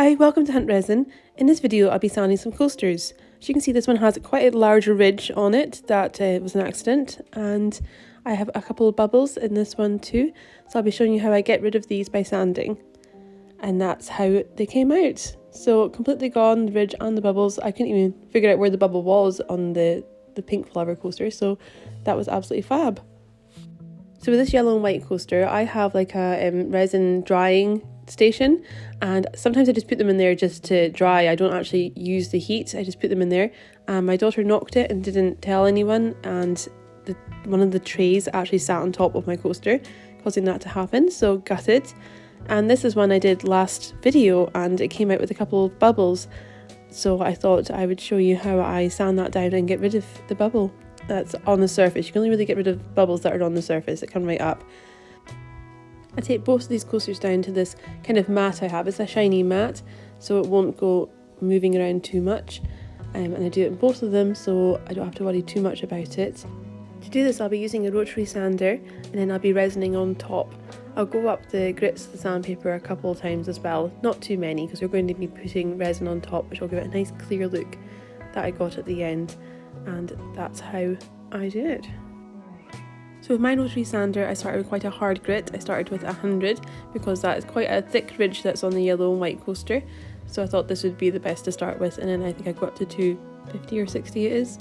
Hi, welcome to Hunt Resin. In this video I'll be sanding some coasters. As you can see, this one has quite a large ridge on it that was an accident, and I have a couple of bubbles in this one too, so I'll be showing you how I get rid of these by sanding. And that's how they came out. So completely gone, the ridge and the bubbles. I couldn't even figure out where the bubble was on the pink flower coaster, so that was absolutely fab. So with this yellow and white coaster, I have like a resin drying station, and sometimes I just put them in there just to dry. I don't actually use the heat, I just put them in there. My daughter knocked it and didn't tell anyone, and one of the trays actually sat on top of my coaster, causing that to happen, so gutted. And this is one I did last video and it came out with a couple of bubbles, so I thought I would show you how I sand that down and get rid of the bubble that's on the surface. You can only really get rid of bubbles that are on the surface that come right up. I take both of these coasters down to this kind of mat I have. It's a shiny mat, so it won't go moving around too much. And I do it in both of them, so I don't have to worry too much about it. To do this, I'll be using a rotary sander, and then I'll be resining on top. I'll go up the grits of the sandpaper a couple of times as well, not too many, because we're going to be putting resin on top, which will give it a nice clear look that I got at the end. And that's how I do it. So with my rotary sander, I started with quite a hard grit. I started with 100 because that is quite a thick ridge that's on the yellow and white coaster. So I thought this would be the best to start with, and then I think I go up to 250 or 60 it is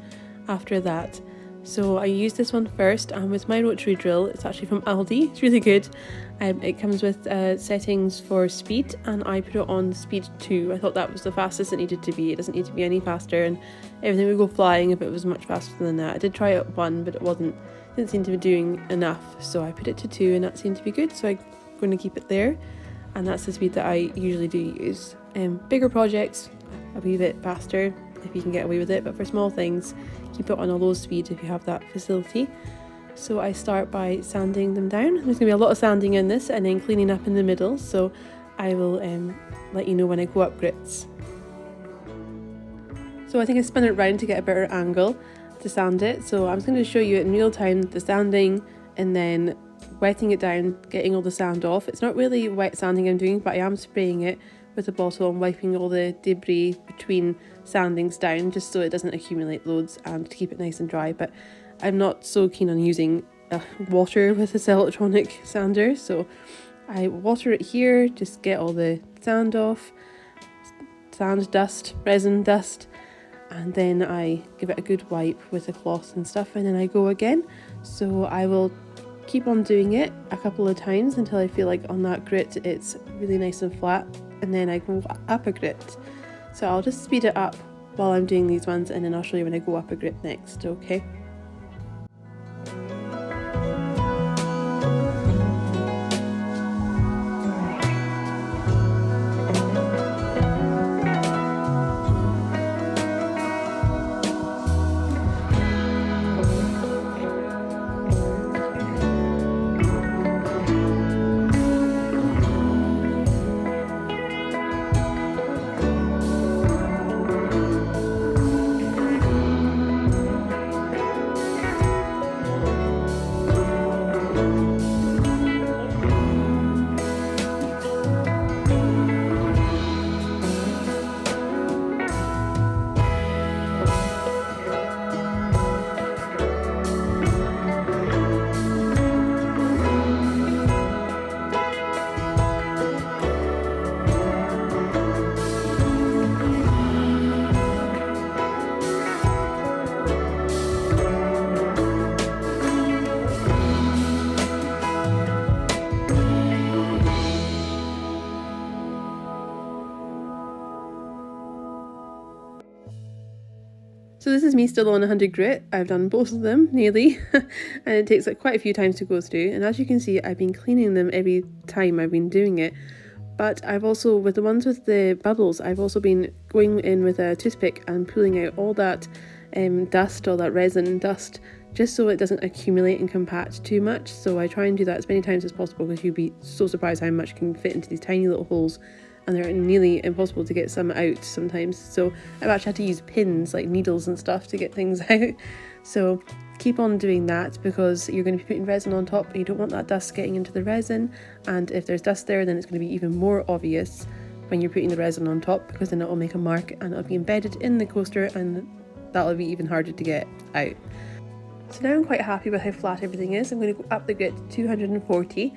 after that. So I use this one first, and with my rotary drill, it's actually from Aldi, it's really good. It comes with settings for speed, and I put it on speed 2. I thought that was the fastest it needed to be. It doesn't need to be any faster, and everything would go flying if it was much faster than that. I did try it at 1, but it didn't seem to be doing enough, so I put it to 2 and that seemed to be good, so I'm going to keep it there, and that's the speed that I usually do use. Bigger projects, a wee bit faster if you can get away with it, but for small things, keep it on a low speed if you have that facility. So I start by sanding them down. There's going to be a lot of sanding in this and then cleaning up in the middle, so I will let you know when I go up grits. So I think I spun it round to get a better angle to sand it, so I'm just going to show you in real time the sanding and then wetting it down, getting all the sand off. It's not really wet sanding I'm doing, but I am spraying it with a bottle and wiping all the debris between sandings down just so it doesn't accumulate loads and to keep it nice and dry. But I'm not so keen on using water with this electronic sander, so I water it here, just get all the sand off, sand dust, resin dust, and then I give it a good wipe with a cloth and stuff, and then I go again. So I will keep on doing it a couple of times until I feel like on that grit it's really nice and flat, and then I go up a grit. So I'll just speed it up while I'm doing these ones, and then I'll show you when I go up a grit next, okay? So this is me still on 100 grit. I've done both of them nearly and it takes like quite a few times to go through, and as you can see I've been cleaning them every time I've been doing it. But I've also, with the ones with the bubbles, I've also been going in with a toothpick and pulling out all that dust, all that resin dust, just so it doesn't accumulate and compact too much. So I try and do that as many times as possible, because you'd be so surprised how much can fit into these tiny little holes, and they're nearly impossible to get some out sometimes. So I've actually had to use pins, like needles and stuff, to get things out. So keep on doing that, because you're going to be putting resin on top, but you don't want that dust getting into the resin, and if there's dust there then it's going to be even more obvious when you're putting the resin on top, because then it will make a mark and it'll be embedded in the coaster and that'll be even harder to get out. So now I'm quite happy with how flat everything is. I'm going to go up the grit to 240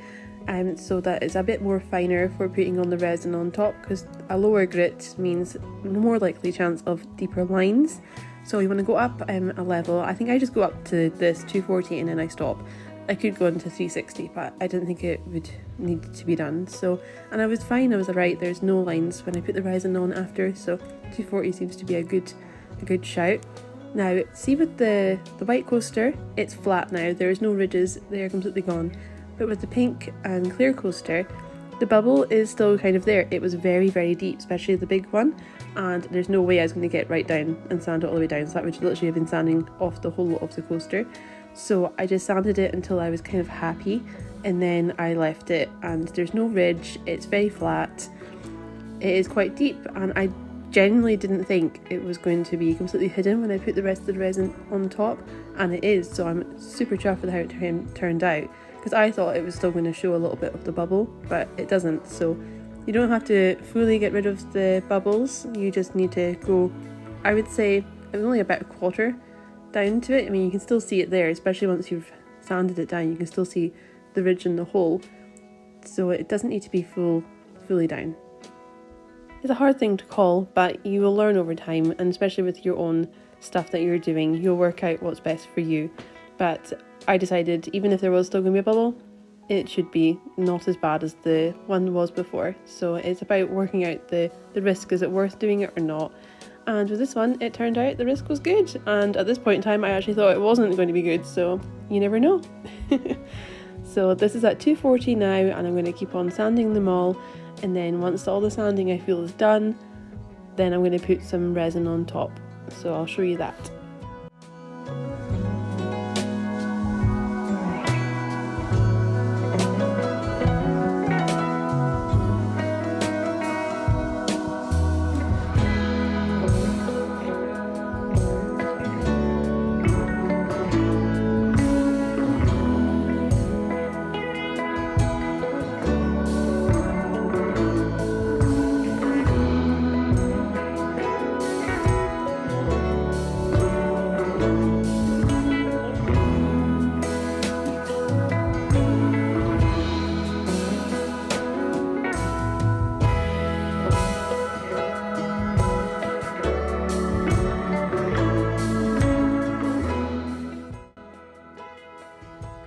so that it's a bit more finer for putting on the resin on top, because a lower grit means more likely chance of deeper lines. So you want to go up a level. I think I just go up to this 240 and then I stop. I could go into 360, but I didn't think it would need to be done. So, and I was fine, I was alright, there's no lines when I put the resin on after, so 240 seems to be a good shout. Now, see with the white coaster, it's flat now, there's no ridges, they are completely gone. But with the pink and clear coaster, the bubble is still kind of there. It was very, very deep, especially the big one, and there's no way I was going to get right down and sand it all the way down, so that would literally have been sanding off the whole of the coaster. So I just sanded it until I was kind of happy, and then I left it, and there's no ridge, it's very flat, it is quite deep, and I genuinely didn't think it was going to be completely hidden when I put the rest of the resin on top, and it is, so I'm super chuffed with how it turned out, because I thought it was still going to show a little bit of the bubble, but it doesn't. So you don't have to fully get rid of the bubbles, you just need to go, I would say it was only about a quarter down to it. I mean, you can still see it there, especially once you've sanded it down, you can still see the ridge in the hole, so it doesn't need to be fully down. It's a hard thing to call, but you will learn over time, and especially with your own stuff that you're doing, you'll work out what's best for you. But I decided, even if there was still going to be a bubble, it should be not as bad as the one was before. So it's about working out the risk, is it worth doing it or not? And with this one, it turned out the risk was good, and at this point in time I actually thought it wasn't going to be good, so you never know. So this is at 240 now, and I'm going to keep on sanding them all, and then once all the sanding I feel is done, then I'm going to put some resin on top, so I'll show you that.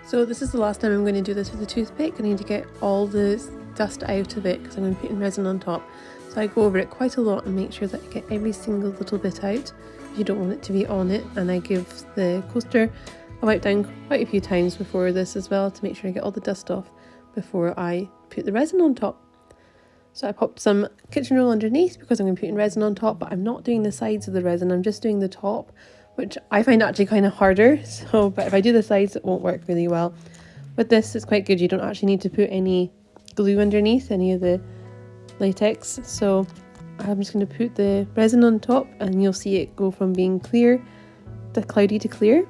So this is the last time I'm going to do this with a toothpick. I need to get all the dust out of it because I'm going to be putting resin on top. So I go over it quite a lot and make sure that I get every single little bit out. You don't want it to be on it, and I give the coaster a wipe down quite a few times before this as well to make sure I get all the dust off before I put the resin on top. So I popped some kitchen roll underneath because I'm going to be putting resin on top, but I'm not doing the sides of the resin, I'm just doing the top, which I find actually kind of harder. So, but if I do the sides, it won't work really well. With this, it's quite good. You don't actually need to put any glue underneath any of the latex. So I'm just going to put the resin on top, and you'll see it go from being clear to cloudy to clear.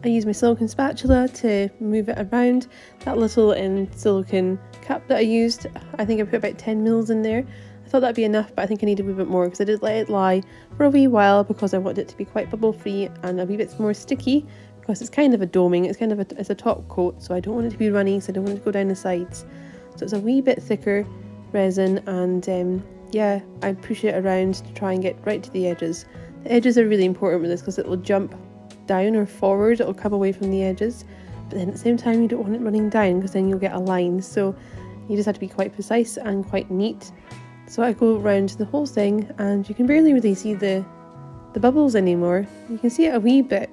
I use my silicone spatula to move it around. That little silicone cap that I used, I think I put about 10 mils in there. I thought that'd be enough, but I think I need a wee bit more because I did let it lie for a wee while because I wanted it to be quite bubble free and a wee bit more sticky, because it's kind of a doming, it's a top coat, so I don't want it to be runny, so I don't want it to go down the sides. So it's a wee bit thicker resin, and yeah, I push it around to try and get right to the edges. The edges are really important with this because it will jump down or forward, it will come away from the edges, but then at the same time you don't want it running down because then you'll get a line, so you just have to be quite precise and quite neat. So I go around the whole thing, and you can barely really see the bubbles anymore. You can see it a wee bit.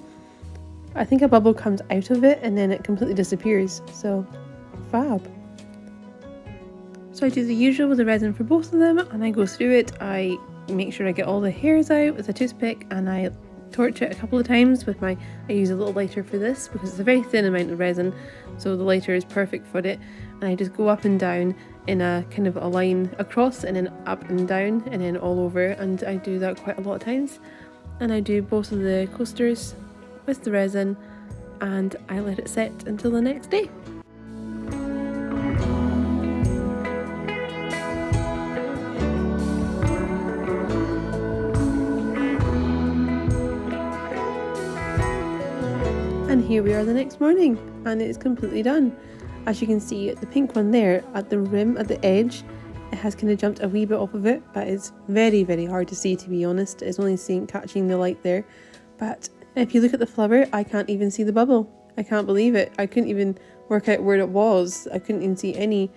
I think a bubble comes out of it and then it completely disappears, so fab. So I do the usual with the resin for both of them, and I go through it. I make sure I get all the hairs out with a toothpick, and I torch it a couple of times with I use a little lighter for this because it's a very thin amount of resin, so the lighter is perfect for it. And I just go up and down in a kind of a line across, and then up and down, and then all over, and I do that quite a lot of times. And I do both of the coasters with the resin, and I let it set until the next day. And here we are the next morning, and it's completely done. As you can see, the pink one there at the rim, at the edge, it has kind of jumped a wee bit off of it, but it's very, very hard to see, to be honest. It's only catching the light there. But if you look at the flower, I can't even see the bubble. I can't believe it. I couldn't even work out where it was. I couldn't even see any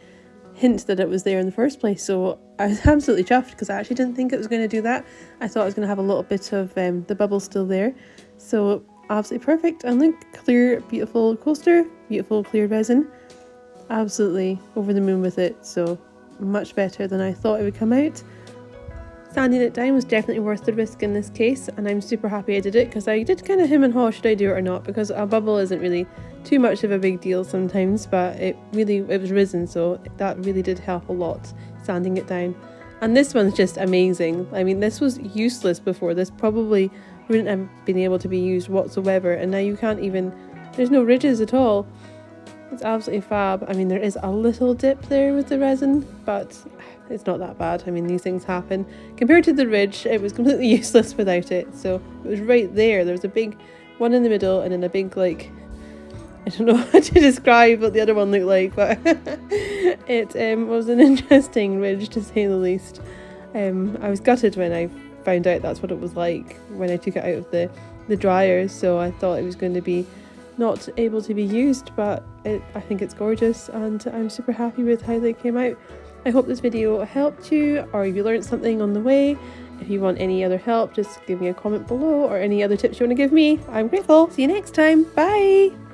hint that it was there in the first place. So I was absolutely chuffed because I actually didn't think it was going to do that. I thought it was going to have a little bit of the bubble still there. So absolutely perfect. And look, clear, beautiful coaster, beautiful clear resin. Absolutely over the moon with it. So much better than I thought it would come out. Sanding it down was definitely worth the risk in this case, and I'm super happy I did it because I did kind of him and haw, should I do it or not, because a bubble isn't really too much of a big deal sometimes, but it was resin, so that really did help a lot sanding it down. And this one's just amazing. I mean, this was useless before. This probably wouldn't have been able to be used whatsoever, and now you can't even, there's no ridges at all. It's absolutely fab. I mean, there is a little dip there with the resin, but it's not that bad. I mean, these things happen. Compared to the ridge, it was completely useless without it. So it was right there. There was a big one in the middle and then a big, like, I don't know how to describe what the other one looked like, but it was an interesting ridge to say the least. I was gutted when I found out that's what it was like when I took it out of the dryer. So I thought it was going to be not able to be used, but I think it's gorgeous and I'm super happy with how they came out. I hope this video helped you, or if you learned something on the way. If you want any other help, just give me a comment below, or any other tips you want to give me. I'm grateful. See you next time. Bye!